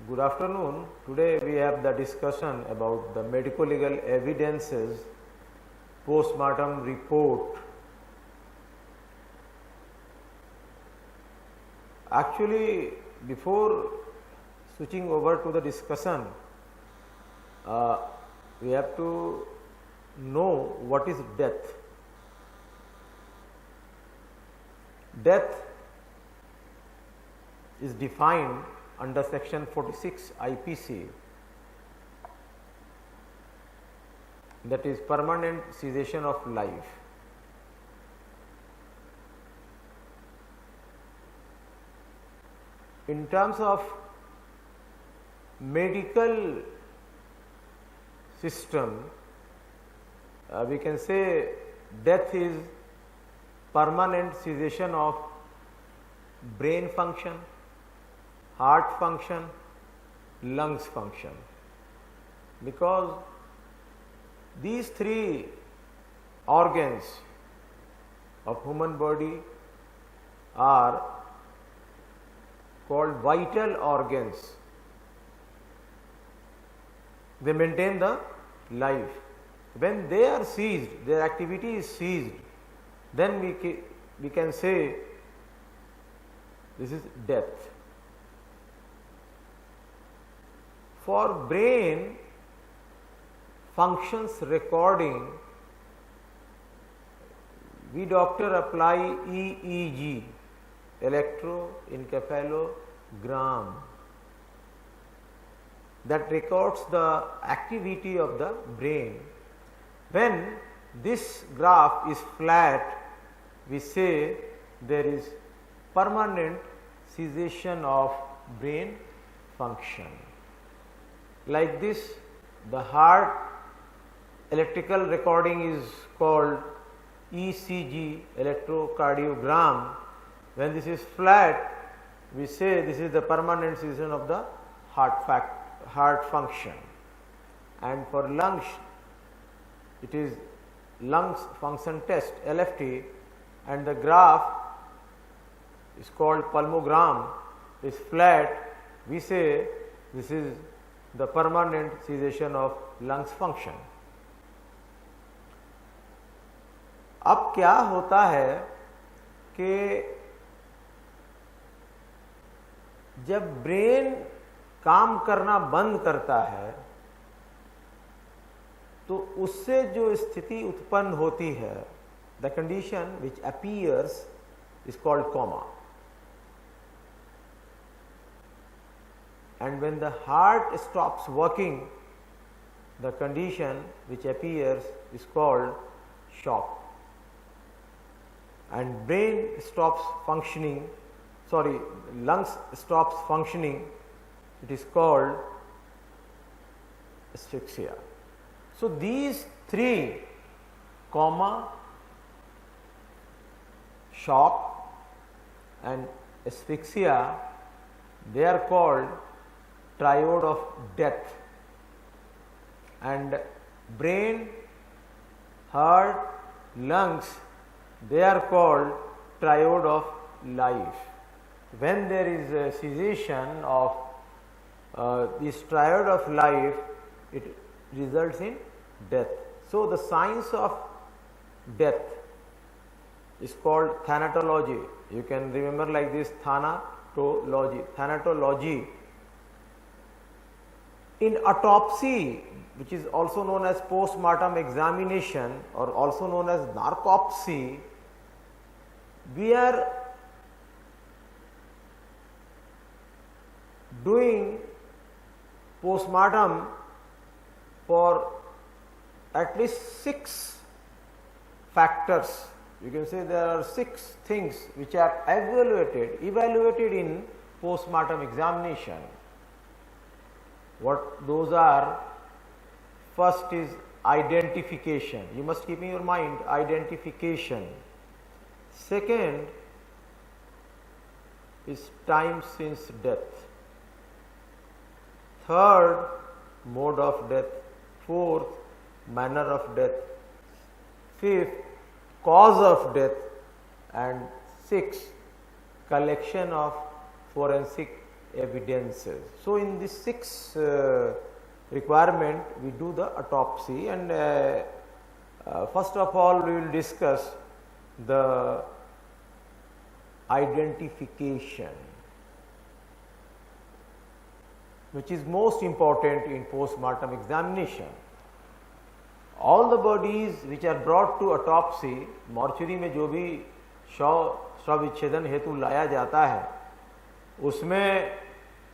Good afternoon. Today we have the discussion about the medico legal evidences, post-mortem report. Actually, before switching over to the discussion, we have to know what is death. Death is defined under section 46 IPC, that is permanent cessation of life. In terms of medical system, we can say death is permanent cessation of brain function, heart function, lungs function, because these three organs of human body are called vital organs. They maintain the life. When they are seized, their activity is seized, then we can say this is death. For brain functions recording, we doctor apply EEG, electroencephalogram, that records the activity of the brain. When this graph is flat, we say there is permanent cessation of brain function. Like this, the heart electrical recording is called ECG, electrocardiogram. When this is flat, we say this is the permanent cessation of the heart function. And for lungs, it is lungs function test, LFT, and the graph is called pulmogram, is flat, we say this is the permanent cessation of lungs function. अब क्या होता है कि जब brain काम करना बंद करता है तो उससे जो स्थिति उत्पन्न होती है, the condition which appears is called coma. And when the heart stops working, the condition which appears is called shock. And brain stops functioning, lungs stops functioning, it is called asphyxia. So these three, coma, shock and asphyxia, they are called triode of death. And brain, heart, lungs, they are called triode of life. When there is a cessation of this triode of life, it results in death. So the science of death is called thanatology. You can remember like this, thanatology. In autopsy, which is also known as post-mortem examination or also known as narcopsy, we are doing post-mortem for at least 6 factors. You can say there are 6 things which are evaluated in post-mortem examination. What those are? First is identification. You must keep in your mind identification. Second is time since death. Third, mode of death. Fourth, manner of death. Fifth, cause of death. And sixth, collection of forensic evidences. So in this 6 requirement we do the autopsy, and first of all we will discuss the identification, which is most important in post-mortem examination. All the bodies which are brought to autopsy, mortuary में जो भी शव विच्छेदन हेतु लाया जाता है उसमें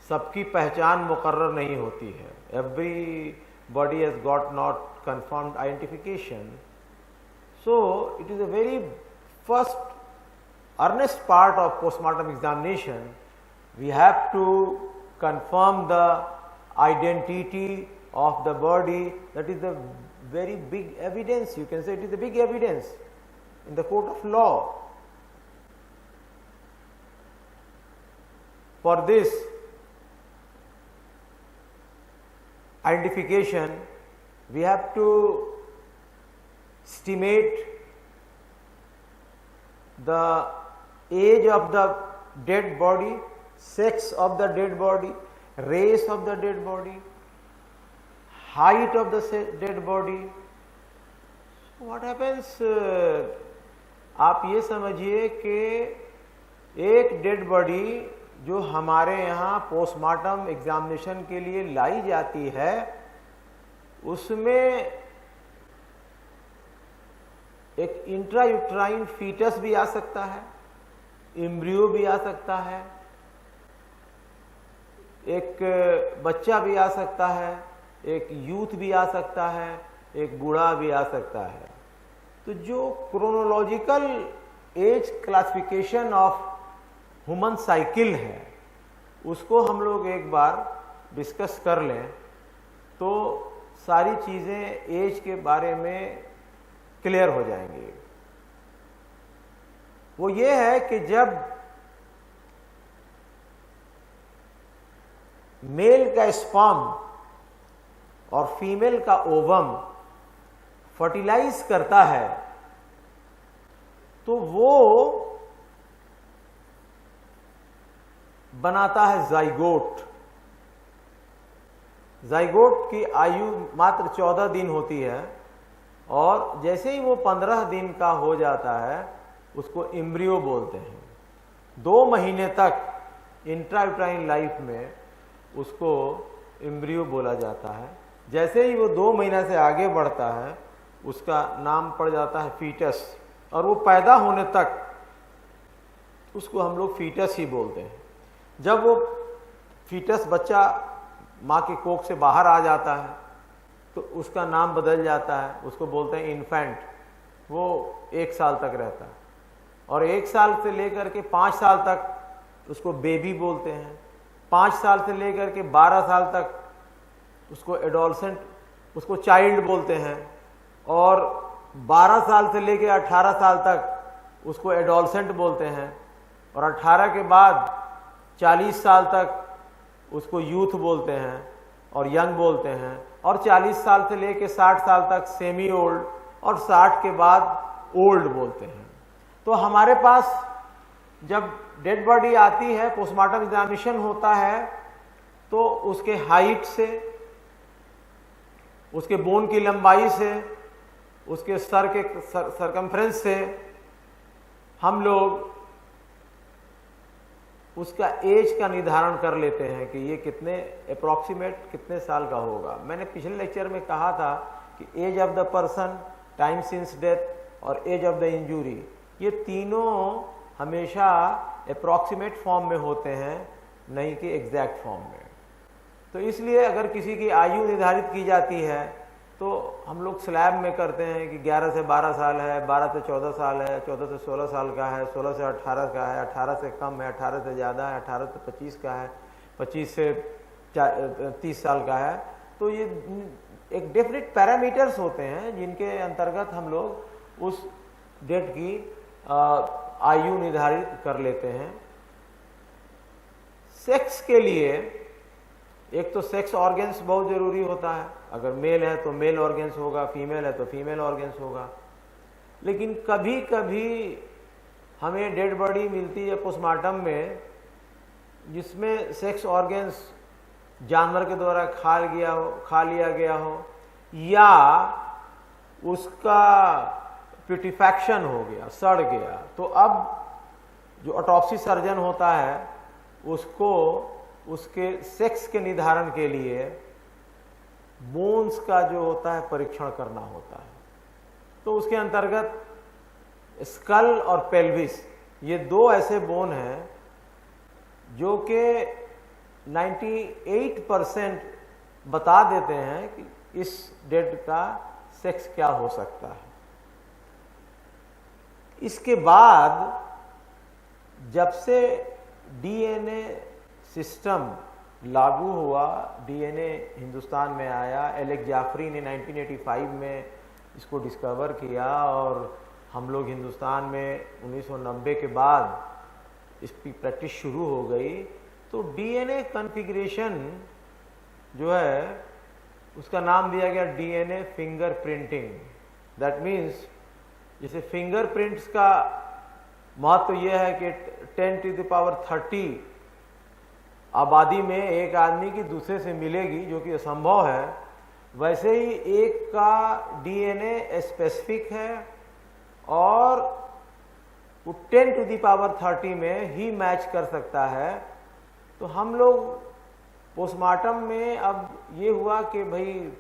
सबकी पहचान मुकर्रर नहीं होती है. Every body has got not confirmed identification. So it is a very first earnest part of postmortem examination. We have to confirm the identity of the body. That is the very big evidence. You can say it is the big evidence in the court of law. For this identification, we have to estimate the age of the dead body, sex of the dead body, race of the dead body, height of the dead body. What happens, आप ये समझिए कि एक dead body जो हमारे यहाँ postmortem examination के लिए लाई जाती है उसमें एक इंट्रायूट्राइन फीटस भी आ सकता है, एम्ब्रियो भी आ सकता है, एक बच्चा भी आ सकता है, एक यूथ भी आ सकता है, एक बूढ़ा भी आ सकता है. तो जो chronological age classification of human cycle है उसको हम लोग एक बार डिस्कस कर लें तो सारी चीज़ें एज के बारे में क्लियर हो जाएंगे. वो ये है कि जब मेल का स्पर्म और फीमेल का ओवम फर्टिलाइज करता है तो वो बनाता है जाइगोट. जाइगोट की आयु मात्र 14 दिन होती है और जैसे ही वो 15 दिन का हो जाता है उसको एम्ब्रियो बोलते हैं. 2 महीने तक इंट्रायूट्राइन लाइफ में उसको एम्ब्रियो बोला जाता है. जैसे ही वो 2 महीना से आगे बढ़ता है उसका नाम पड़ जाता है फीटस और वो पैदा होने तक उसको हम लोग फीटस ही बोलते हैं. जब वो फीटस बच्चा माँ की कोख से बाहर आ जाता है तो उसका नाम बदल जाता है, उसको बोलते हैं इन्फेंट. वो 1 साल तक रहता है और 1 साल से लेकर के 5 साल तक उसको बेबी बोलते हैं. 5 साल से लेकर के 12 साल तक उसको एडोलसेंट, उसको चाइल्ड बोलते हैं और 12 साल से लेकर 18 साल तक उसको एडोलसेंट बोलते हैं और 18 के बाद 40 साल तक उसको यूथ बोलते हैं और यंग बोलते हैं और 40 साल से लेकर 60 साल तक सेमी ओल्ड और 60 के बाद ओल्ड बोलते हैं. तो हमारे पास जब डेड बॉडी आती है, पोस्टमार्टम एग्जामिनेशन होता है तो उसके हाइट से, उसके बोन की लंबाई से, उसके सर के सरकमफ्रेंस से हम लोग उसका एज का निर्धारण कर लेते हैं कि ये कितने अप्रॉक्सीमेट कितने साल का होगा. मैंने पिछले लेक्चर में कहा था कि age of the person, time since death और एज ऑफ द इंजरी, ये तीनों हमेशा अप्रॉक्सीमेट फॉर्म में होते हैं, नहीं कि एग्जैक्ट फॉर्म में. तो इसलिए अगर किसी की आयु निर्धारित की जाती है तो हम लोग स्लैब में करते हैं कि 11 से 12 साल है, 12 से 14 साल है, 14 से 16 साल का है, 16 से 18 का है, 18 से कम है, 18 से ज़्यादा है, 18 से 25 का है, 25 से 30 साल का है. तो ये एक डेफिनेट पैरामीटर्स होते हैं जिनके अंतर्गत हम लोग उस डेट की आयु निर्धारित कर लेते हैं. सेक्स के लिए एक तो सेक्स ऑर्गन्स बहुत ज़रूरी होता है. अगर मेल है तो मेल ऑर्गन्स होगा, फीमेल है तो फीमेल ऑर्गन्स होगा. लेकिन कभी कभी हमें डेड बॉडी मिलती है पोस्टमार्टम में जिसमें सेक्स ऑर्गन्स जानवर के द्वारा खा लिया गया हो या उसका प्यूरिफिकेशन हो गया, सड़ गया, तो अब जो ऑटोप्सी सर्जन होता है उसको उसके सेक्स के निर्धारण के लिए बोन्स का जो होता है परीक्षण करना होता है। तो उसके अंतर्गत स्कल और पेल्विस, ये दो ऐसे बोन हैं जो कि 98% बता देते हैं कि इस डेड का सेक्स क्या हो सकता है। इसके बाद जब से डीएनए सिस्टम लागू हुआ, डीएनए हिंदुस्तान में आया, एलेक्स जाफरी ने 1985 में इसको डिस्कवर किया और हम लोग हिंदुस्तान में 1990 के बाद इसकी प्रैक्टिस शुरू हो गई। तो डीएनए कॉन्फ़िगरेशन जो है उसका नाम दिया गया डीएनए फिंगरप्रिंटिंग। दैट मीन्स जैसे फिंगरप्रिंट्स का महत्व तो यह है कि 10⁻30 आबादी में एक आदमी की दूसरे से मिलेगी, जो कि असंभव है, वैसे ही एक का डीएनए स्पेसिफिक है और वो 10⁻30 में ही मैच कर सकता है। तो हम लोग पोस्टमार्टम में अब ये हुआ कि भाई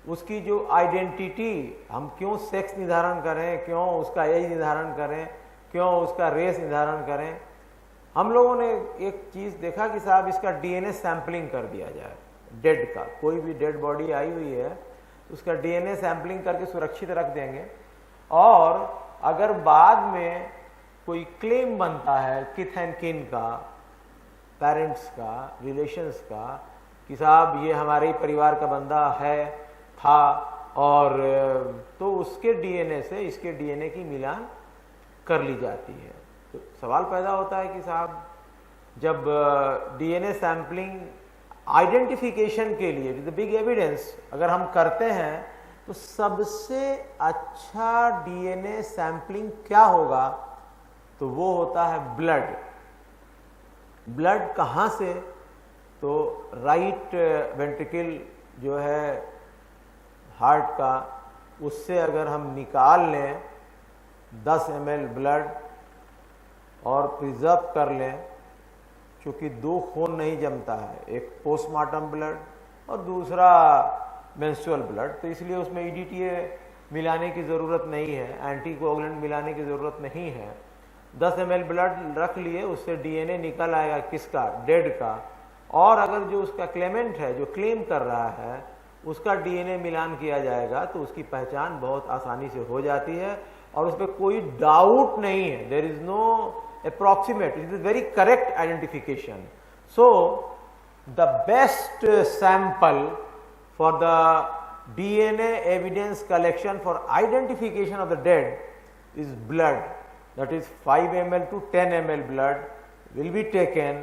उसकी जो आइडेंटिटी, हम क्यों सेक्स निर्धारण करें, क्यों उसका एज निर्धारण करें, क्यों उसका रेस निर्धारण करें। हम लोगों ने एक चीज़ देखा कि साहब इसका डीएनए सैंपलिंग कर दिया जाए डेड का। कोई भी डेड बॉडी आई हुई है उसका डीएनए सैंपलिंग करके सुरक्षित रख देंगे, और अगर बाद में कोई क्लेम बनता है किथ एंड किन का, पेरेंट्स का, रिलेशंस का, कि साहब ये हमारे ही परिवार का बंदा है, था, और तो उसके डीएनए से इसके डीएनए की मिलान कर ली जाती है। तो सवाल पैदा होता है कि साहब जब डीएनए सैंपलिंग आइडेंटिफिकेशन के लिए, द बिग एविडेंस, अगर हम करते हैं तो सबसे अच्छा डीएनए सैंपलिंग क्या होगा, तो वो होता है ब्लड। ब्लड कहाँ से, तो राइट वेंट्रिकल जो है हार्ट का, उससे अगर हम निकाल लें 10 ml ब्लड और प्रिजर्व कर लें, क्योंकि दो खून नहीं जमता है, एक पोस्टमार्टम ब्लड और दूसरा मेंस्ट्रुअल ब्लड, तो इसलिए उसमें ईडीटीए मिलाने की ज़रूरत नहीं है, एंटीकोगुलेंट मिलाने की ज़रूरत नहीं है। 10 ml ब्लड रख लिए, उससे डीएनए निकल आएगा किसका, डेड का, और अगर जो उसका क्लेमेंट है, जो क्लेम कर रहा है, उसका डीएनए मिलान किया जाएगा तो उसकी पहचान बहुत आसानी से हो जाती है और उस पर कोई डाउट नहीं है। There is no approximate, it is very correct identification. So the best sample for the DNA evidence collection for identification of the dead is blood, that is 5 ml to 10 ml blood will be taken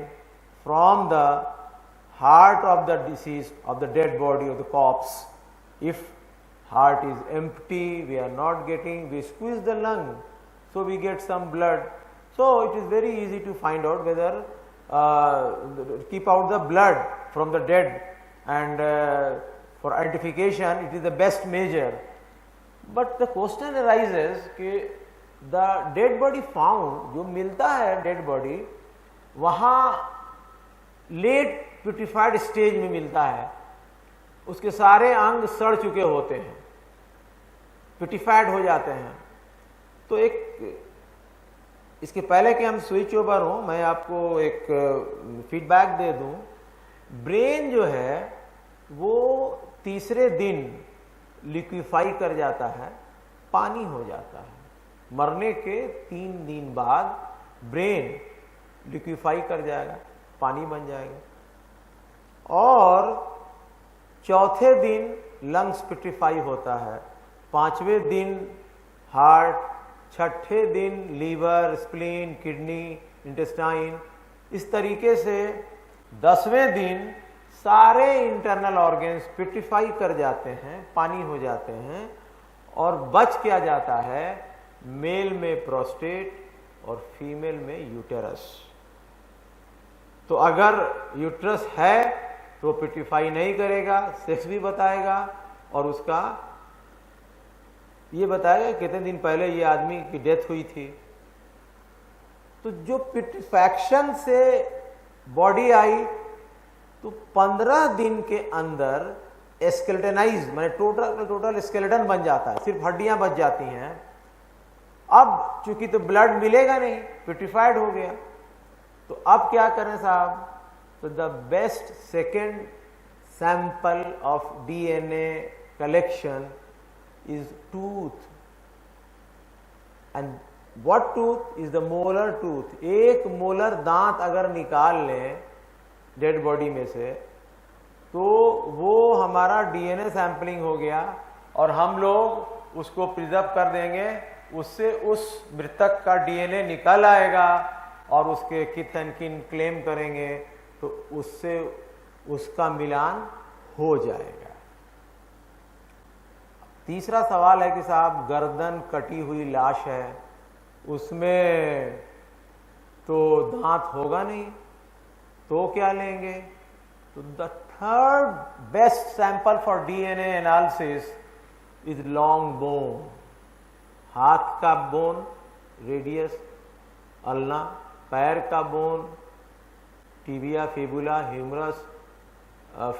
from the heart of the deceased, of the dead body, of the corpse. If heart is empty, we are not getting, we squeeze the lung, so we get some blood. So it is very easy to find out whether keep out the blood from the dead, and for identification it is the best measure. But the question arises कि the dead body found, जो मिलता है dead body, वहाँ late purified stage में मिलता है, उसके सारे अंग सड़ चुके होते हैं, प्यूरिफाइड हो जाते हैं। तो एक इसके पहले कि हम स्विच ओवर हो, मैं आपको एक फीडबैक दे दूं। ब्रेन जो है वो तीसरे दिन लिक्विफाई कर जाता है, पानी हो जाता है। मरने के 3 दिन बाद ब्रेन लिक्विफाई कर जाएगा, पानी बन जाएगा, और चौथे दिन लंग्स पिट्रीफाई होता है, 5वें दिन हार्ट, 6ठे दिन लीवर, स्प्लीन, किडनी, इंटेस्टाइन, इस तरीके से 10वें दिन सारे इंटरनल ऑर्गन्स पिट्रीफाई कर जाते हैं, पानी हो जाते हैं, और बच क्या जाता है, मेल में प्रोस्टेट और फीमेल में यूटेरस। तो अगर यूट्रस है तो पिट्रीफाई नहीं करेगा, सेक्स भी बताएगा और उसका ये बताएगा कितने दिन पहले ये आदमी की डेथ हुई थी। तो जो पिट्रीफैक्शन से बॉडी आई तो 15 दिन के अंदर स्केलेटनाइज माने टोटल स्केलेटन बन जाता है, सिर्फ हड्डियां बच जाती हैं। अब चूंकि तो ब्लड मिलेगा नहीं, पिट्रीफाइड हो गया, तो अब क्या करें साहब? तो the best second sample of DNA collection is tooth. And what tooth? Is the molar tooth. एक मोलर दांत अगर निकाल लें डेड बॉडी में से तो वो हमारा डीएनए सैंपलिंग हो गया और हम लोग उसको प्रिजर्व कर देंगे, उससे उस मृतक का डीएनए निकल आएगा और उसके किथ एंड किन क्लेम करेंगे तो उससे उसका मिलान हो जाएगा। तीसरा सवाल है कि साहब गर्दन कटी हुई लाश है, उसमें तो दांत होगा नहीं, तो क्या लेंगे? तो the third best sample for DNA analysis is long bone. हाथ का बोन, रेडियस, अल्ना, पैर का bone, tibia, fibula, humerus,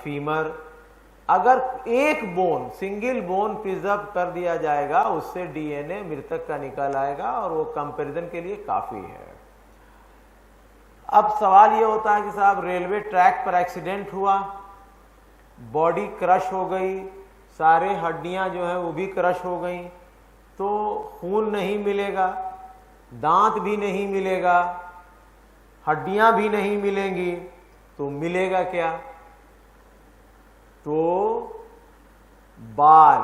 femur. अगर एक बोन, सिंगल बोन प्रिजर्व कर दिया जाएगा, उससे डीएनए मृतक का निकल आएगा और वो कंपैरिजन के लिए काफी है। अब सवाल ये होता है कि साहब रेलवे ट्रैक पर एक्सीडेंट हुआ, बॉडी क्रश हो गई, सारे हड्डियां जो है वो भी क्रश हो गई, तो खून नहीं मिलेगा, दांत भी नहीं मिलेगा, हड्डियां भी नहीं मिलेंगी, तो मिलेगा क्या? तो बाल,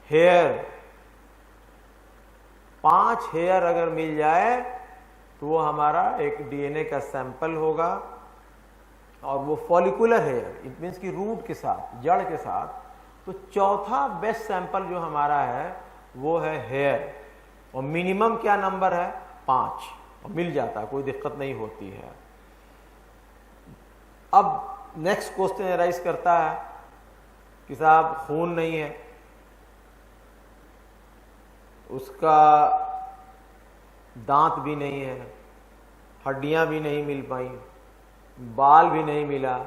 हेयर, 5 हेयर अगर मिल जाए तो वो हमारा एक डीएनए का सैंपल होगा और वो फॉलिकुलर हेयर, इट मीन्स की रूट के साथ, जड़ के साथ। तो चौथा बेस्ट सैंपल जो हमारा है वो है हेयर और मिनिमम क्या नंबर है? 5, और मिल जाता है, कोई दिक्कत नहीं होती है। अब नेक्स्ट क्वेश्चन राइज करता है कि साहब खून नहीं है, उसका दांत भी नहीं है, हड्डियां भी नहीं मिल पाई, बाल भी नहीं मिला,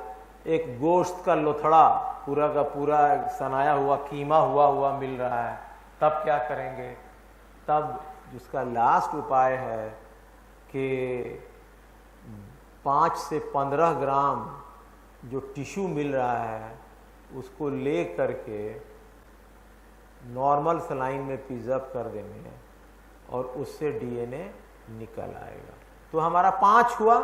एक गोश्त का लोथड़ा पूरा का पूरा सनाया हुआ, कीमा हुआ मिल रहा है, तब क्या करेंगे? तब जिसका लास्ट उपाय है कि 5 से 15 ग्राम जो टिश्यू मिल रहा है उसको ले करके नॉर्मल सलाइन में प्रिजर्व कर देंगे और उससे डीएनए निकल आएगा। तो हमारा 5 हुआ।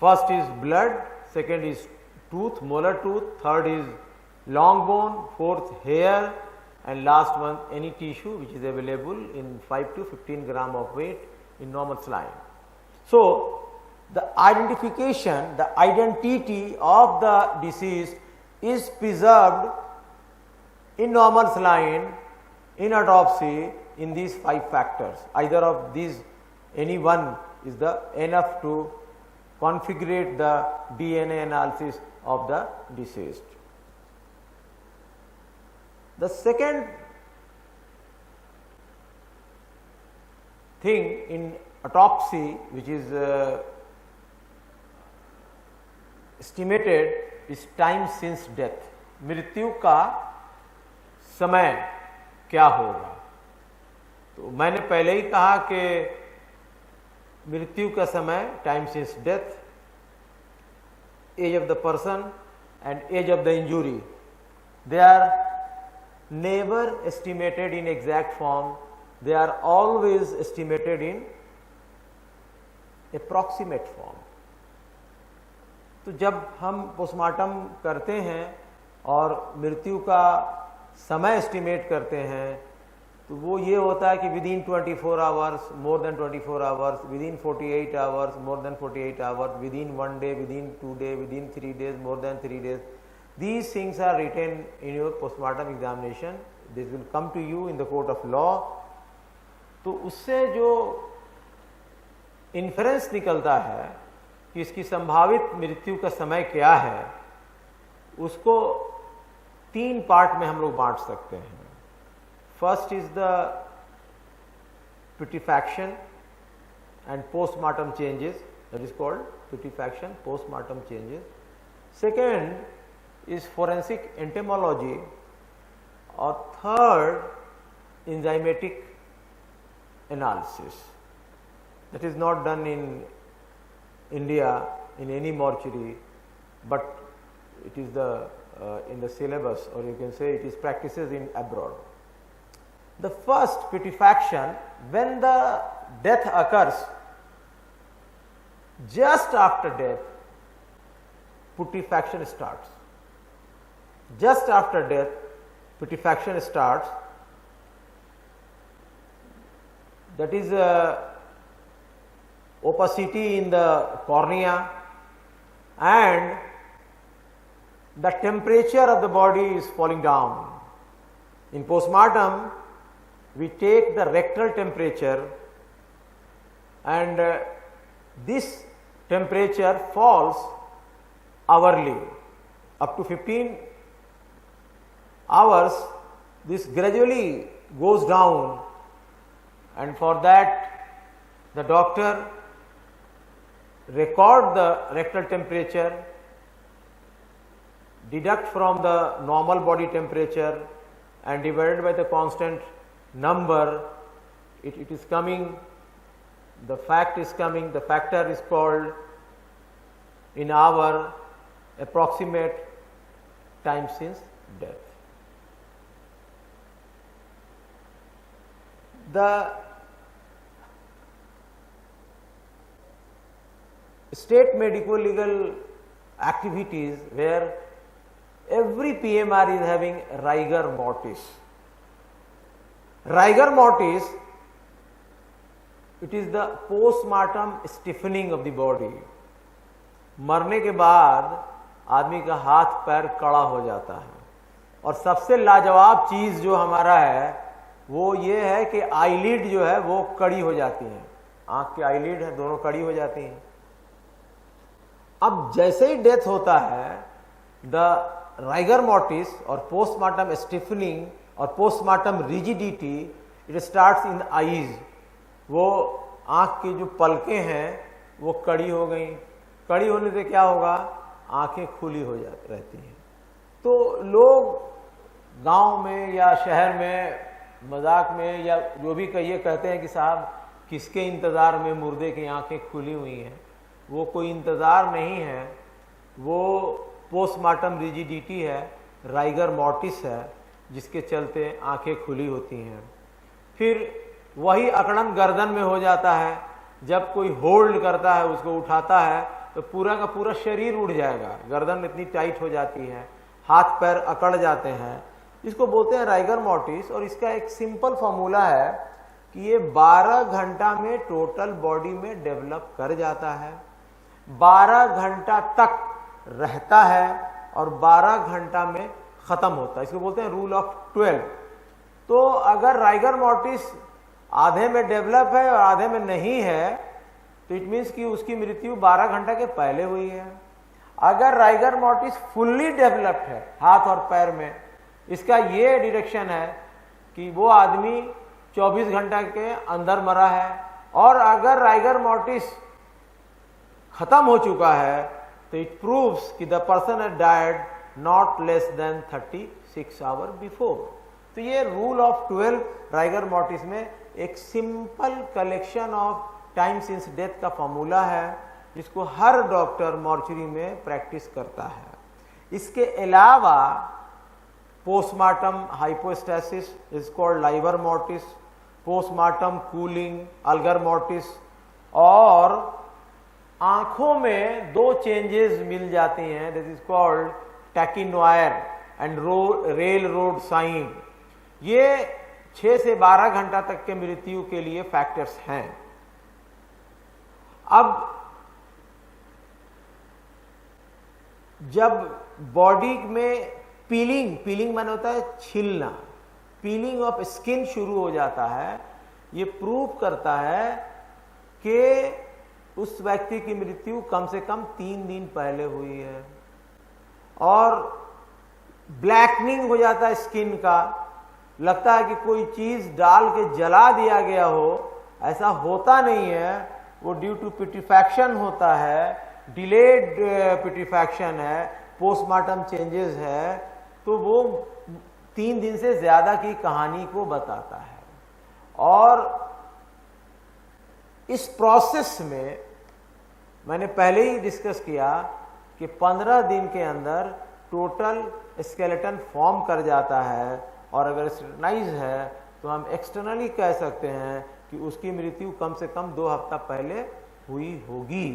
First is blood, second is tooth, molar tooth, third is long bone, fourth hair, and last one any tissue which is available in 5 to 15 gram of weight in normal saline. So the identification, the identity of the deceased is preserved in normal saline, in autopsy, in these 5 factors. Either of these, any one is the enough to configure the DNA analysis of the deceased. The second thing in autopsy which is estimated is time since death. मृत्यु का समय क्या होगा? तो मैंने पहले ही कहा कि मृत्यु का समय, time since death, age of the person and age of the injury, they are never estimated in exact form, they are always estimated in approximate form. तो जब हम पोस्टमार्टम करते हैं और मृत्यु का समय एस्टिमेट करते हैं तो वो ये होता है कि within 24 hours, more than 24 hours, within 48 hours, more than 48 hours, within 1 day, within 2 day, within 3 days, more than 3 days. These things are written in your postmortem examination. This will come to you in the court of law. तो उससे जो inference निकलता है कि इसकी संभावित मृत्यु का समय क्या है, उसको 3 पार्ट में हम लोग बांट सकते हैं। First is the putrefaction and postmortem changes, that is called putrefaction, postmortem changes. Second is forensic entomology, or third enzymatic analysis. That is not done in India in any mortuary, but it is in the syllabus, or you can say it is practices in abroad. The first putrefaction, when the death occurs, just after death, putrefaction starts. Just after death, putrefaction starts. That is opacity in the cornea, and the temperature of the body is falling down. In postmortem, we take the rectal temperature, and this temperature falls hourly. Up to 15 hours, this gradually goes down, and for that the doctor record the rectal temperature, deduct from the normal body temperature, and divided by the constant number, it is coming, the fact is coming, the factor is called in hour approximate time since death. The state medico legal activities where every PMR is having rigor mortis. Rigor mortis, it is the postmortem stiffening of the body. मरने के बाद आदमी का हाथ पैर कड़ा हो जाता है, और सबसे लाजवाब चीज जो हमारा है वो ये है कि आईलिड जो है वो कड़ी हो जाती है, आंख की आईलिड है दोनों कड़ी हो जाती हैं। अब जैसे ही डेथ होता है, द राइगर मोर्टिस और पोस्टमार्टम स्टिफनिंग और postmortem rigidity it starts in eyes. वो आंख की जो पलकें हैं वो कड़ी हो गई, कड़ी होने से क्या होगा, आंखें खुली हो जाती रहती हैं। तो लोग गांव में या शहर में मजाक में या जो भी कहिए कहते हैं कि साहब किसके इंतज़ार में मुर्दे की आंखें खुली हुई हैं। वो कोई इंतज़ार नहीं है, वो पोस्टमार्टम रिजिडिटी है, राइगर मोर्टिस है, जिसके चलते आंखें खुली होती हैं। फिर वही अकड़न गर्दन में हो जाता है, जब कोई होल्ड करता है उसको उठाता है तो पूरा का पूरा शरीर उड़ जाएगा, गर्दन इतनी टाइट हो जाती है, हाथ पैर अकड़ जाते हैं, इसको बोलते हैं राइगर मोर्टिस। और इसका एक सिंपल फॉर्मूला है कि ये 12 घंटा में टोटल बॉडी में डेवलप कर जाता है, 12 घंटा तक रहता है और 12 घंटा में खत्म होता है। इसको बोलते हैं रूल ऑफ 12। तो अगर राइगर मोर्टिस आधे में डेवलप है और आधे में नहीं है तो इट मीन्स कि उसकी मृत्यु 12 घंटा के पहले हुई है। अगर राइगर मोर्टिस फुल्ली डेवलप्ड है हाथ और पैर में, इसका ये डिरेक्शन है कि वो आदमी 24 घंटा के अंदर मरा है। और अगर राइगर मोर्टिस खत्म हो चुका है तो इट प्रूव्स कि the person had died not less than 36 hour before. तो ये रूल ऑफ 12 राइगर मोर्टिस में एक simple collection of time since death का फॉर्मूला है, जिसको हर डॉक्टर मॉर्चरी में प्रैक्टिस करता है। इसके अलावा postmortem hypostasis is called livor mortis, postmortem cooling algor mortis, और आंखों में 2 चेंजेस मिल जाती हैं, this is called tache noire and rail road sign. ये 6 से 12 घंटा तक के मृत्यु के लिए फैक्टर्स हैं। अब जब बॉडी में पीलिंग माने होता है छिलना, पीलिंग ऑफ स्किन शुरू हो जाता है, ये प्रूव करता है कि उस व्यक्ति की मृत्यु कम से कम 3 दिन पहले हुई है। और ब्लैकनिंग हो जाता है स्किन का, लगता है कि कोई चीज डाल के जला दिया गया हो, ऐसा होता नहीं है। वो ड्यू टू पिट्रीफैक्शन होता है, डिलेड पिट्रीफैक्शन है, पोस्टमार्टम चेंजेस है, तो वो 3 दिन से ज्यादा की कहानी को बताता है। और इस प्रोसेस में मैंने पहले ही डिस्कस किया कि 15 दिन के अंदर टोटल स्केलेटन फॉर्म कर जाता है, और अगर स्टेरलाइज है तो हम एक्सटर्नली कह सकते हैं कि उसकी मृत्यु कम से कम 2 हफ्ता पहले हुई होगी।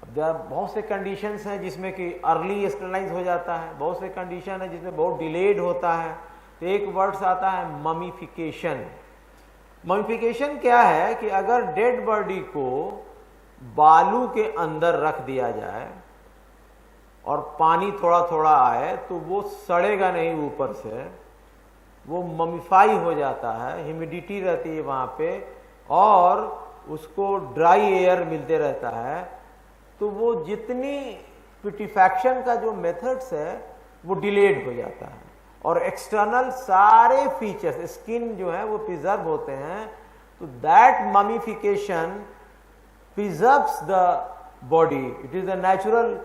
अब बहुत से कंडीशंस हैं जिसमें कि अर्ली स्टेरलाइज हो जाता है, बहुत से कंडीशन है जिसमें बहुत डिलेड होता है। तो एक वर्ड्स आता है ममीफिकेशन। ममीफिकेशन क्या है कि अगर डेड बॉडी को बालू के अंदर रख दिया जाए और पानी थोड़ा थोड़ा आए तो वो सड़ेगा नहीं, ऊपर से वो ममीफाई हो जाता है, ह्यूमिडिटी रहती है वहाँ पे और उसको ड्राई एयर मिलते रहता है, तो वो जितनी पिट्रीफैक्शन का जो मेथड्स है वो डिलेड हो जाता है और एक्सटर्नल सारे फीचर्स स्किन जो है वो प्रिजर्व होते हैं। तो that mummification preserves the body. It is the natural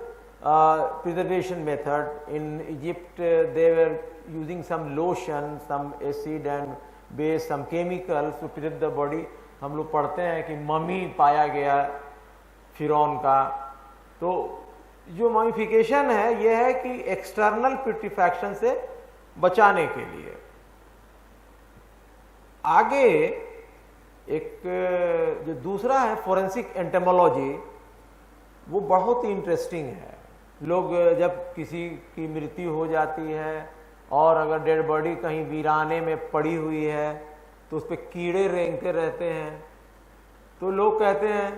preservation method. In Egypt they were using some lotion, some acid and base, some chemicals to preserve the body. हम लोग पढ़ते हैं कि ममी पाया गया फिरौन का। तो जो ममीफिकेशन है यह है कि एक्सटर्नल पिट्रीफैक्शन से बचाने के लिए। आगे एक जो दूसरा है फोरेंसिक एंटेमोलॉजी, वो बहुत ही इंटरेस्टिंग है। लोग जब किसी की मृत्यु हो जाती है और अगर डेड बॉडी कहीं वीराने में पड़ी हुई है तो उस पर कीड़े रेंगते रहते हैं, तो लोग कहते हैं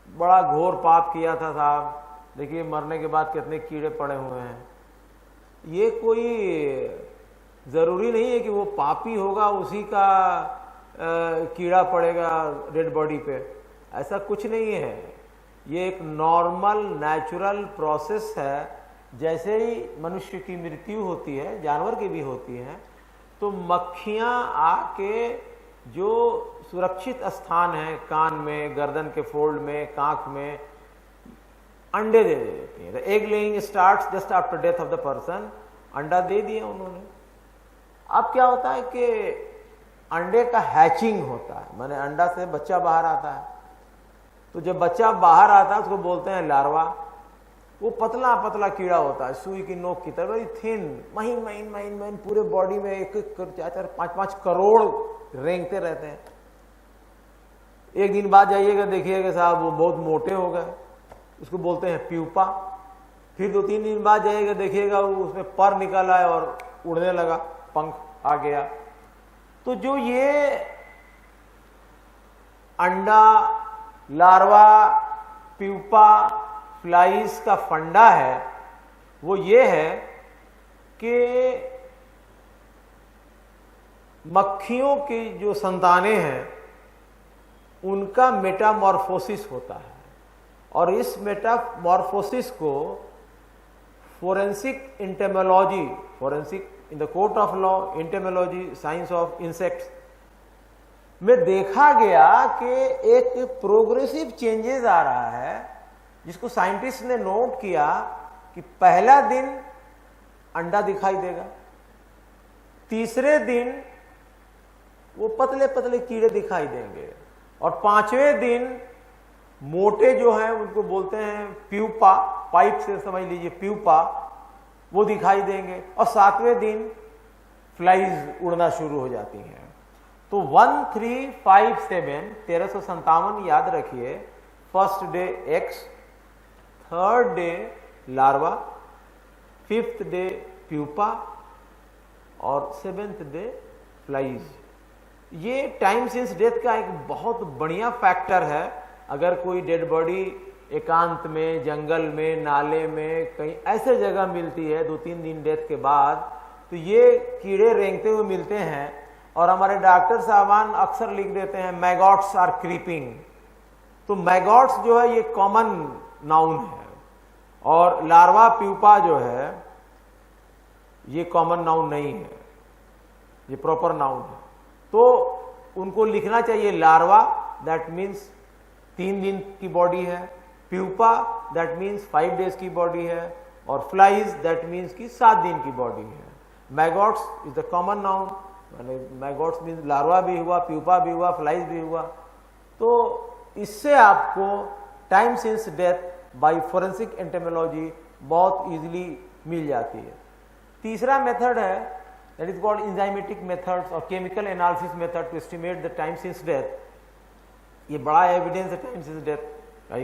बड़ा घोर पाप किया था साहब, देखिए मरने के बाद कितने कीड़े पड़े हुए हैं। ये कोई ज़रूरी नहीं है कि वो पापी होगा उसी का कीड़ा पड़ेगा डेड बॉडी पे, ऐसा कुछ नहीं है। ये एक नॉर्मल नेचुरल प्रोसेस है। जैसे ही मनुष्य की मृत्यु होती है, जानवर की भी होती है, तो मक्खियां आके जो सुरक्षित स्थान है कान में, गर्दन के फोल्ड में, कांख में, अंडे दे देती हैं। Egg laying starts just after death of the person. अंडा दे दिया उन्होंने। अब क्या होता है कि अंडे का हैचिंग होता है, माने अंडा से बच्चा बाहर आता है। तो जब बच्चा बाहर आता है उसको बोलते हैं लार्वा। वो पतला पतला कीड़ा होता है, सुई की नोक की तरह, वेरी थिन, महीन महीन महीन महीन, पूरे बॉडी में 1-1, 4-5 करोड़ रेंगते रहते हैं। एक दिन बाद जाइएगा देखिएगा साहब वो बहुत मोटे हो गए, उसको बोलते हैं प्यूपा। फिर 2-3 दिन बाद जाइएगा देखिएगा वो उसमें पर निकल आए और उड़ने लगा, पंख आ गया। तो जो ये अंडा, लार्वा, प्यूपा, फ्लाइज का फंडा है वो ये है कि मक्खियों की जो संतानें हैं उनका मेटामॉर्फोसिस होता है, और इस मेटामॉर्फोसिस को forensic इंटेमोलॉजी, forensic in the court of law, इंटेमोलॉजी science of insects में देखा गया कि एक प्रोग्रेसिव चेंजेस आ रहा है, जिसको साइंटिस्ट ने नोट किया कि पहला दिन अंडा दिखाई देगा, तीसरे दिन वो पतले पतले कीड़े दिखाई देंगे, और 5वें दिन मोटे जो हैं उनको बोलते हैं प्यूपा, पाइप से समझ लीजिए प्यूपा, वो दिखाई देंगे, और 7वें दिन फ्लाइज उड़ना शुरू हो जाती हैं। तो 1357 1357 याद रखिए। First day eggs, third day larva, 5th day pupa और 7th डे फ्लाइज। ये टाइम सिंस डेथ का एक बहुत बढ़िया फैक्टर है। अगर कोई डेड बॉडी एकांत में, जंगल में, नाले में, कहीं ऐसे जगह मिलती है 2-3 दिन डेथ के बाद, तो ये कीड़े रेंगते हुए मिलते हैं, और हमारे डॉक्टर साहबान अक्सर लिख देते हैं मैगॉट्स आर क्रीपिंग, तो मैगॉट्स जो है ये कॉमन नाउन है, और लार्वा प्यूपा जो है ये कॉमन नाउन नहीं है, ये प्रॉपर नाउन है। तो उनको लिखना चाहिए लार्वा, दैट मीन्स 3 दिन की बॉडी है, प्यूपा दैट मीन्स 5 डेज की बॉडी है, और फ्लाइज दैट मीन्स कि 7 दिन की बॉडी है। Maggots is the common noun, यानी मैगॉट्स मीन्स लार्वा भी हुआ, प्यूपा भी हुआ, फ्लाइज भी हुआ। तो इससे आपको time since death by forensic entomology बहुत इजीली मिल जाती है। तीसरा मेथड है that is called enzymatic methods और chemical analysis method to estimate the time since death. ये बड़ा एविडेंस है time since death.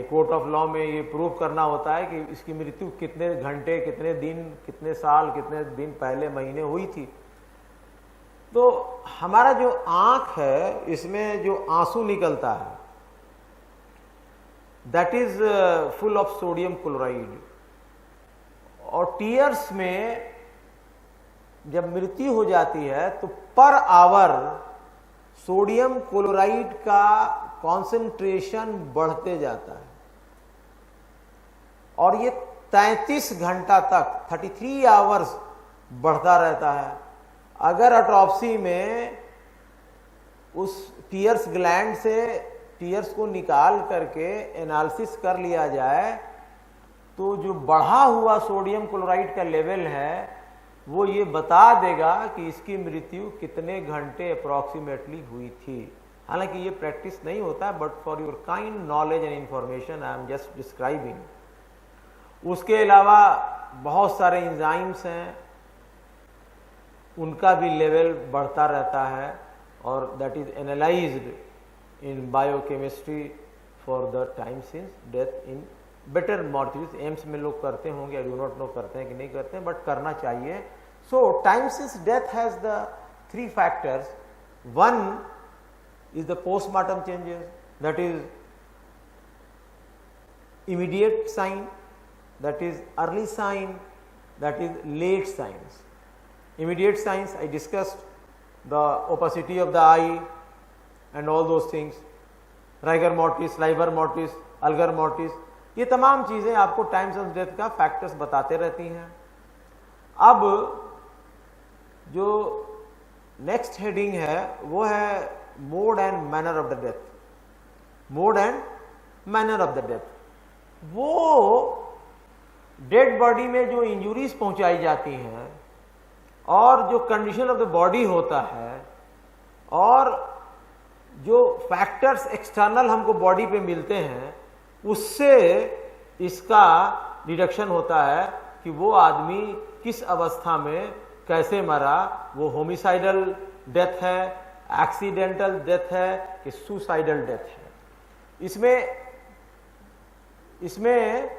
Court of law में ये प्रूव करना होता है कि इसकी मृत्यु कितने घंटे, कितने दिन, कितने साल, कितने दिन पहले, महीने हुई थी। तो हमारा जो आंख है इसमें जो आंसू निकलता है that is full of sodium chloride, और टीयर्स में जब मृत्यु हो जाती है तो पर आवर सोडियम क्लोराइड का कॉन्सेंट्रेशन बढ़ते जाता है, और ये 33 घंटा तक 33 आवर्स बढ़ता रहता है। अगर ऑटोप्सी में उस टीयर्स ग्लैंड से टीयर्स को निकाल करके एनालिसिस कर लिया जाए तो जो बढ़ा हुआ सोडियम क्लोराइड का लेवल है वो ये बता देगा कि इसकी मृत्यु कितने घंटे अप्रॉक्सीमेटली हुई थी। हालांकि ये प्रैक्टिस नहीं होता, but for your kind knowledge and information I am just describing. उसके अलावा बहुत सारे एंजाइम्स हैं, उनका भी लेवल बढ़ता रहता है, और that is analysed in biochemistry for the time since death in better mortuaries. AIIMS में लोग करते होंगे, आई डू नॉट नो करते हैं कि नहीं करते हैं, बट करना चाहिए। सो time since death has the 3 factors. One is the postmortem changes, that is immediate sign, that is early sign, that is late signs. Immediate signs I discussed, the opacity of the eye and all those things, rigor mortis, livor mortis, algar mortis, ये तमाम चीजें आपको time since death का factors बताते रहती हैं। अब जो नेक्स्ट हेडिंग है वो है mode and manner of the death. Mode and manner of the death, वो डेड बॉडी में जो इंजुरीज पहुंचाई जाती हैं और जो कंडीशन ऑफ द बॉडी होता है और जो फैक्टर्स एक्सटर्नल हमको बॉडी पे मिलते हैं उससे इसका डिडक्शन होता है कि वो आदमी किस अवस्था में कैसे मरा, वो होमिसाइडल डेथ है, एक्सीडेंटल डेथ है कि सुसाइडल डेथ है। इसमें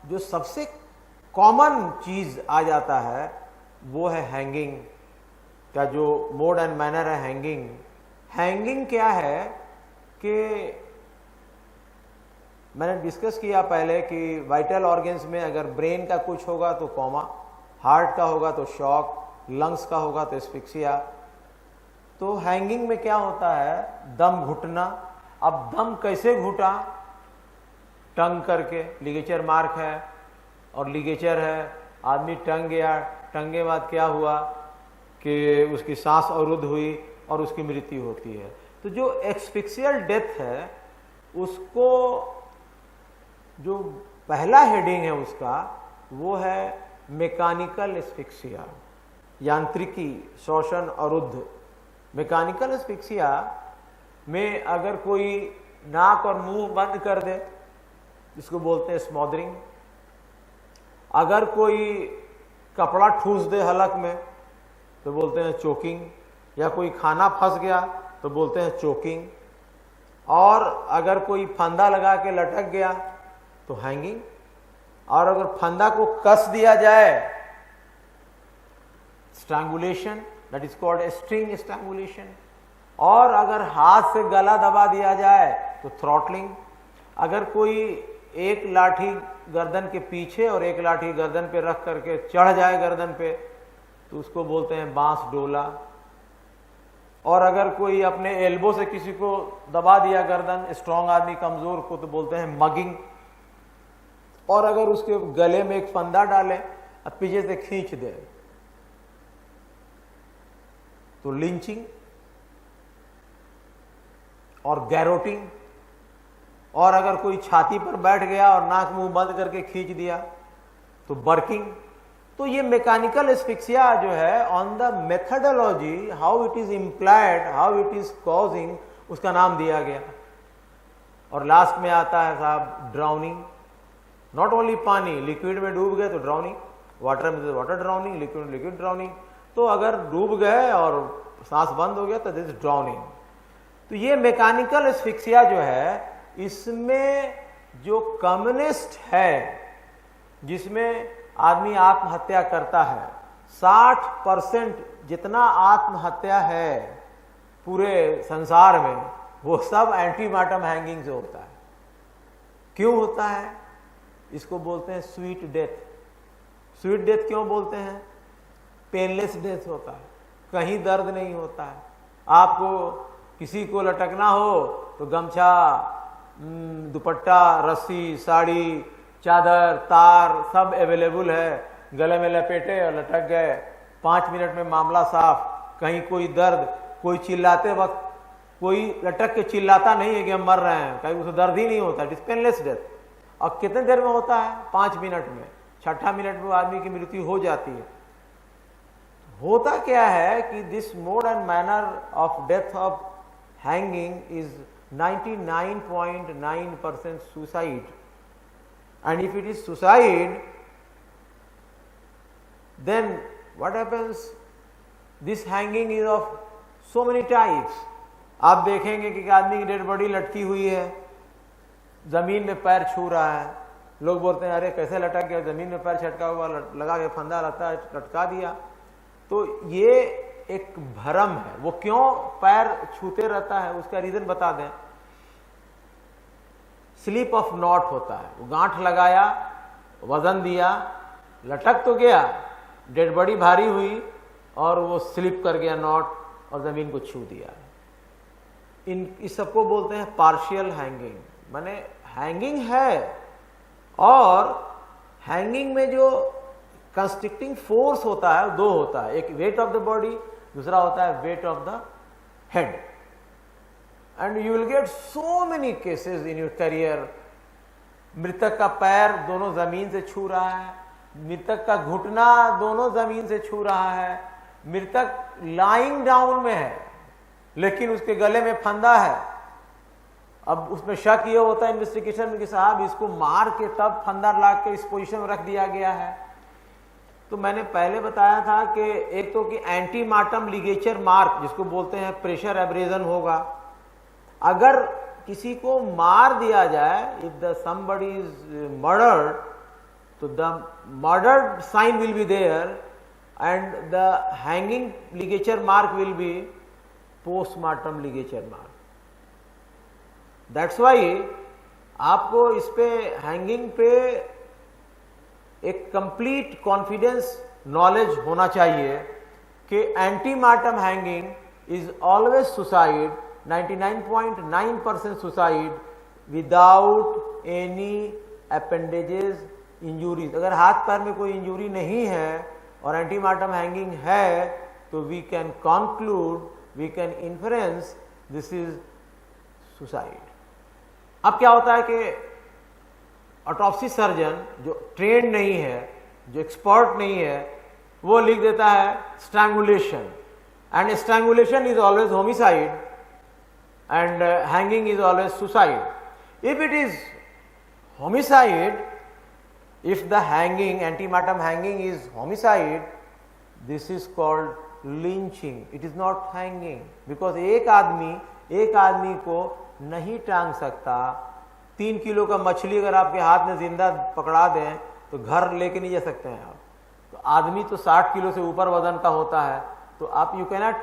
जो सबसे कॉमन चीज आ जाता है वो है हैंगिंग का। जो मोड एंड मैनर है हैंगिंग। हैंगिंग क्या है कि मैंने डिस्कस किया पहले कि वाइटल ऑर्गन्स में अगर ब्रेन का कुछ होगा तो कोमा, हार्ट का होगा तो शॉक, लंग्स का होगा तो एस्फिक्सिया। तो हैंगिंग में क्या होता है, दम घुटना। अब दम कैसे घुटा, टंग करके, लिगेचर मार्क है और लिगेचर है, आदमी टंग गया, टंगे बाद क्या हुआ कि उसकी सांस अवरुद्ध हुई और उसकी मृत्यु होती है। तो जो एस्फिक्सियल डेथ है उसको जो पहला हेडिंग है उसका वो है मैकेनिकल एस्फिक्सिया, यांत्रिकी श्वसन अवरुद्ध। मैकेनिकल एस्फिक्सिया में अगर कोई नाक और मुंह बंद कर दे इसको बोलते हैं स्मॉदरिंग। अगर कोई कपड़ा ठूस दे हलक में तो बोलते हैं चोकिंग, या कोई खाना फंस गया तो बोलते हैं चोकिंग, और अगर कोई फंदा लगा के लटक गया तो हैंगिंग, और अगर फंदा को कस दिया जाए strangulation, that is called string strangulation, और अगर हाथ से गला दबा दिया जाए तो थ्रॉटलिंग। अगर कोई एक लाठी गर्दन के पीछे और एक लाठी गर्दन पे रख करके चढ़ जाए गर्दन पे तो उसको बोलते हैं बांस डोला। और अगर कोई अपने एल्बो से किसी को दबा दिया गर्दन, स्ट्रांग आदमी कमजोर को तो बोलते हैं मगिंग। और अगर उसके गले में एक फंदा डाले और पीछे से खींच दे तो लिंचिंग और गैरोटिंग। और अगर कोई छाती पर बैठ गया और नाक मुंह बंद करके खींच दिया तो बर्किंग। तो ये मैकेनिकल एस्फिक्सिया जो है on the methodology how it is implied, how it is causing, उसका नाम दिया गया। और लास्ट में आता है साहब ड्राउनिंग। नॉट ओनली पानी, लिक्विड में डूब गए तो ड्राउनिंग, वाटर में तो वाटर ड्राउनिंग, लिक्विड में लिक्विड ड्राउनिंग। तो अगर डूब गए और सांस बंद हो गया तो दिस ड्राउनिंग। तो ये मैकेनिकल एस्फिक्सिया जो है, इसमें जो कम्युनिस्ट है जिसमें आदमी आत्महत्या करता है, 60% जितना आत्महत्या है पूरे संसार में वो सब एंटीमार्टम हैंगिंग से होता है। क्यों होता है? इसको बोलते हैं स्वीट डेथ। स्वीट डेथ क्यों बोलते हैं? पेनलेस डेथ होता है, कहीं दर्द नहीं होता है। आपको किसी को लटकना हो तो गमछा, दुपट्टा, रस्सी, साड़ी, चादर, तार सब अवेलेबल है, गले में लपेटे और लटक गए, 5 मिनट में मामला साफ। कहीं कोई दर्द, कोई चिल्लाते वक्त कोई लटक के चिल्लाता नहीं है कि हम मर रहे हैं, कहीं उसे दर्द ही नहीं होता। It is painless death. और कितने देर में होता है? 5 मिनट में। 6ठा मिनट में आदमी की मृत्यु हो जाती है। होता क्या है कि this mode and manner of death of hanging is 99.9% suicide. And if it is suicide, then what happens? This hanging is of so many types. आप देखेंगे कि आदमी की डेड बॉडी लटकी हुई है, जमीन में पैर छू रहा है। लोग बोलते हैं अरे कैसे लटक गया, जमीन में पैर छटका हुआ, लगा के फंदा रहता है, लटका दिया। तो ये एक भ्रम है। वो क्यों पैर छूते रहता है उसका रीजन बता दें। स्लिप ऑफ नॉट होता है। वो गांठ लगाया, वजन दिया, लटक तो गया, डेड बॉडी भारी हुई और वो स्लिप कर गया नॉट और जमीन को छू दिया। इस सबको बोलते हैं पार्शियल हैंगिंग। माने हैंगिंग है और हैंगिंग में जो कंस्ट्रिक्टिंग फोर्स होता है दो होता है, एक वेट ऑफ द बॉडी, दूसरा होता है weight of the head. And you will get so many cases in your career. मृतक का पैर दोनों जमीन से छू रहा है, मृतक का घुटना दोनों जमीन से छू रहा है, मृतक लाइंग डाउन में है लेकिन उसके गले में फंदा है। अब उसमें शक ये होता है इन्वेस्टिगेशन में कि साहब इसको मार के तब फंदा ला के इस पोजीशन में रख दिया गया है। तो मैंने पहले बताया था कि एक तो कि एंटीमार्टम लिगेचर मार्क जिसको बोलते हैं प्रेशर एब्रेजन होगा। अगर किसी को मार दिया जाए, if the somebody is murdered, तो the murdered sign will be there and the hanging ligature mark will be postmortem ligature mark. That's why आपको इस पे हैंगिंग पे एक कंप्लीट कॉन्फिडेंस नॉलेज होना चाहिए कि antemortem hanging is always suicide, 99.9% suicide without any appendages injuries. अगर हाथ पैर में कोई इंजुरी नहीं है और एंटीमार्टम हैंगिंग है तो we can conclude, we can inference this is suicide. अब क्या होता है कि ऑटोप्सी सर्जन जो ट्रेंड नहीं है, जो एक्सपर्ट नहीं है, वो लिख देता है strangulation, and strangulation is always homicide and hanging is always suicide. If it is homicide, if the hanging, antemartum hanging is homicide, this is called lynching. It is not hanging because एक आदमी को नहीं टांग सकता। 3 kilo का मछली अगर आपके हाथ में जिंदा पकड़ा दें तो घर लेके नहीं जा सकते हैं आप। तो आदमी तो 60 किलो से ऊपर वजन का होता है, तो आप you cannot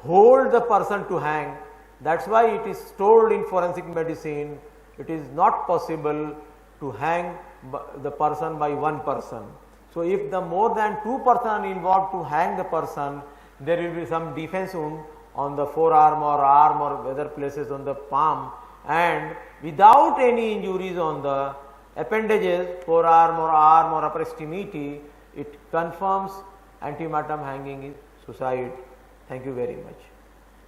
hold the person to hang. That's why it is told in forensic medicine, it is not possible to hang the person by one person. So if the more than 2 persons involved to hang the person, there will be some defense wound on the forearm or arm or other places on the palm, and without any injuries on the appendages, forearm or arm or upper extremity, it confirms antenatal hanging is suicide. Thank you very much.